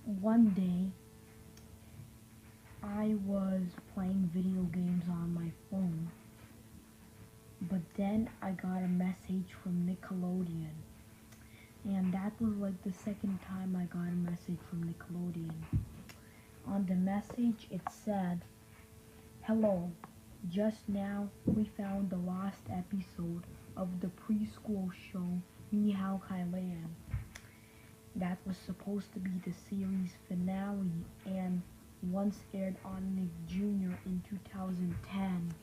One day, I was playing video games on my phone, but then I got a message from Nickelodeon, and that was like the second time I got a message from Nickelodeon. On the message, it said, "Hello, just now we found the last episode of the preschool show Ni Hao Kai Lan. That was supposed to be the series finale and once aired on Nick Jr. in 2010.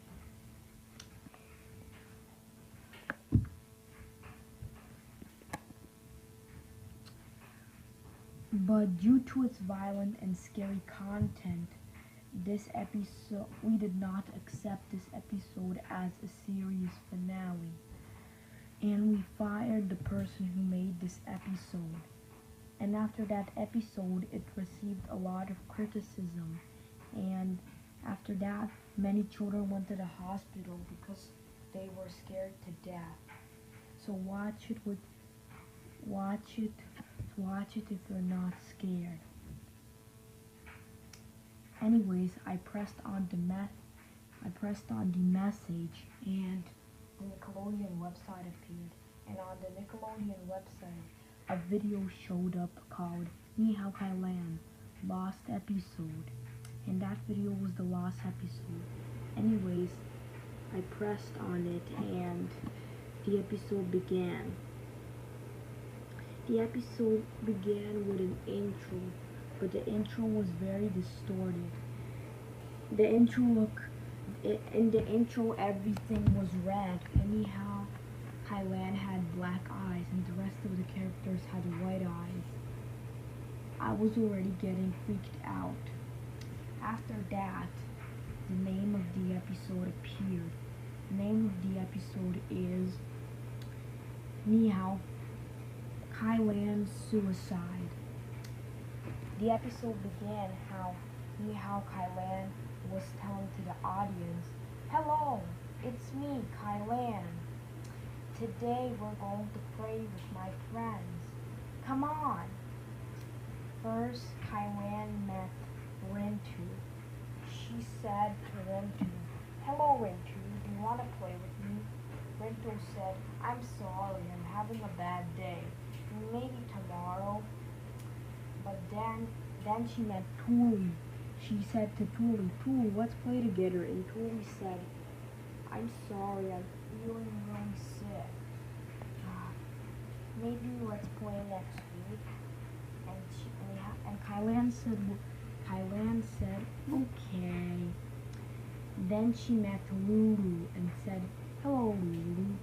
But due to its violent and scary content, we did not accept this episode as a series finale, and we fired the person who made this episode. And after that episode, it received a lot of criticism, and after that, many children went to the hospital because they were scared to death. So watch it if you're not scared. Anyways, I pressed on the message, and the Nickelodeon website appeared. And on the Nickelodeon website, a video showed up called Ni Hao Kai Lan, Lost Episode. And that video was the last episode. Anyways, I pressed on it and the episode began. The episode began with an intro, but the intro was very distorted. In the intro, everything was red. Anyhow, Kai Lan had black eyes, and the rest of the characters had white eyes. I was already getting freaked out. After that, the name of the episode appeared. The name of the episode is Ni Hao Kai Lan's Suicide. The episode began how Ni Hao Kai Lan was telling to the audience, "Hello, it's me, Kai Lan. Today we're going to play with my friends. Come on." First, Kai Lan met Rintu. She said to Rintu, "Hello, Rintu, do you want to play with me?" Rintu said, "I'm sorry, I'm having a bad day. Maybe tomorrow." But then she met Tuli. She said to Tuli, "Tuli, let's play together." And Tuli said, "I'm sorry, I'm feeling really sick. Maybe let's play next week." And Kai Lan said, "Okay." Then she met Lulu and said, "Hello, Lulu,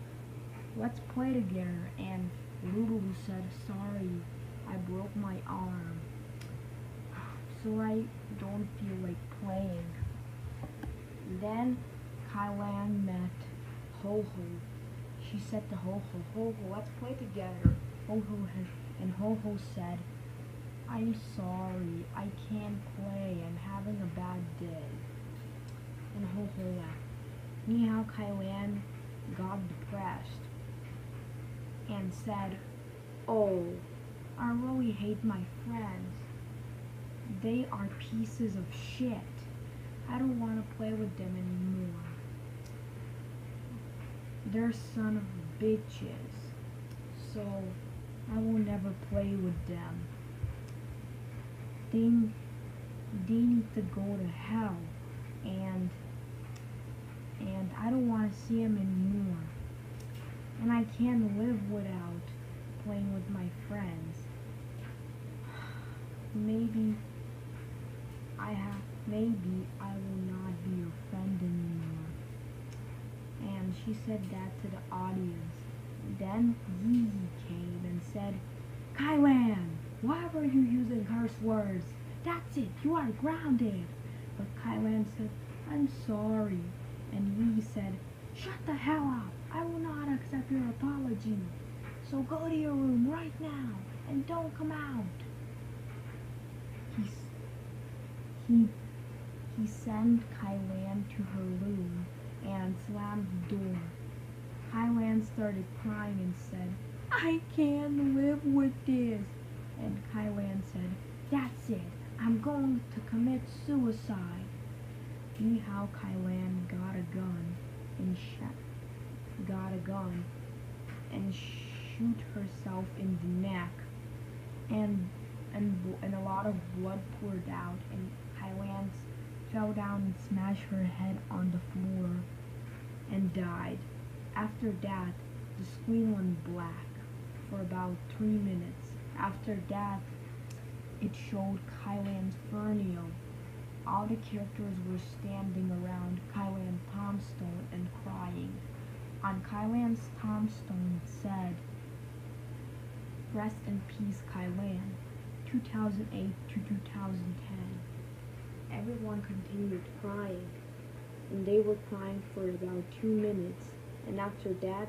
let's play together." And Lulu said, "Sorry, I broke my arm, so I don't feel like playing." Then Kai Lan met Ho Ho. She said to Ho Ho, let's play together." Ho Ho said, "I'm sorry, I can't play, I'm having a bad day." And Ho Ho left. Ni Hao Kai Lan got depressed and said, "Oh, I really hate my friends. They are pieces of shit. I don't want to play with them anymore. They're son of bitches, so I will never play with them. They need to go to hell, and I don't want to see them anymore. And I can't live without playing with my friends. Maybe I will not be your friend anymore." And she said that to the audience. Then Yi came and said, "Kai Lan, why were you using curse words? That's it, you are grounded." But Kai Lan said, "I'm sorry." And Yi said, "Shut the hell up. I will not accept your apology. So go to your room right now and don't come out." He sent Kai Lan to her room and slammed the door. Kai Lan started crying and said, "I can't live with this." And Kai Lan said, "That's it. I'm going to commit suicide. Anyhow, Kylan got a gun and shoot herself in the neck, and a lot of blood poured out, and Kylan fell down and smashed her head on the floor and died. After that, the screen went black for about 3 minutes. After that, it showed Kylan's funeral. All the characters were standing around Kylan's tombstone and crying. On Kylan's tombstone it said, "Rest in peace, Kylan, 2008 to 2010. Everyone continued crying, and they were crying for about 2 minutes. And after that,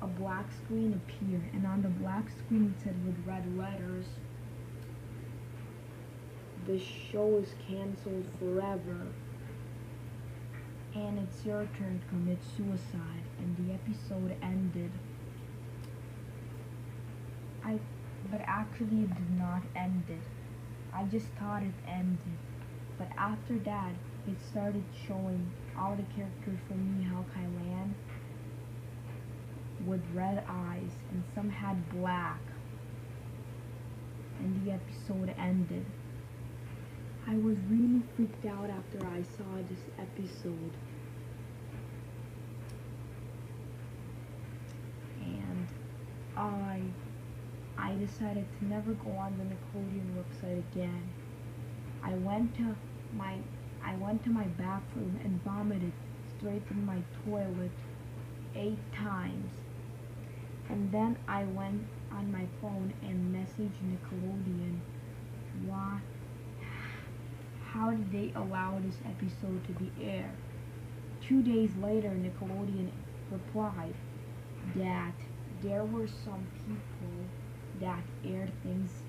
a black screen appeared, and on the black screen it said with red letters, "The show is canceled forever, and it's your turn to commit suicide." And the episode ended. But actually it did not end it. I just thought it ended. But after that, it started showing all the characters from Nihao Kylan with red eyes, and some had black. And the episode ended. I was really freaked out after I saw this episode. And I decided to never go on the Nickelodeon website again. I went to my bathroom and vomited straight in my toilet 8 times. And then I went on my phone and messaged Nickelodeon. How did they allow this episode to be aired? 2 days later, Nickelodeon replied that there were some people that aired things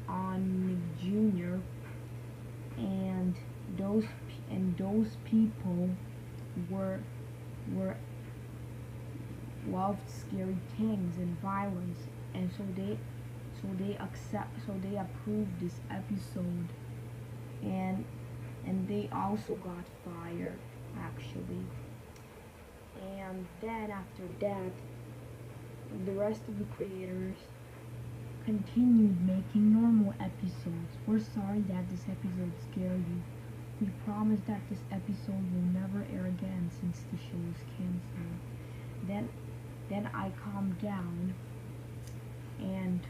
on Nick Jr. and those people were loved scary things and violence, and so they approved this episode, and they also got fired actually. And then after that, the rest of the creators continued making normal episodes. We're sorry that this episode scared you. We promise that this episode will never air again since the show is canceled. Then I calmed down and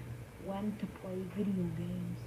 went to play video games.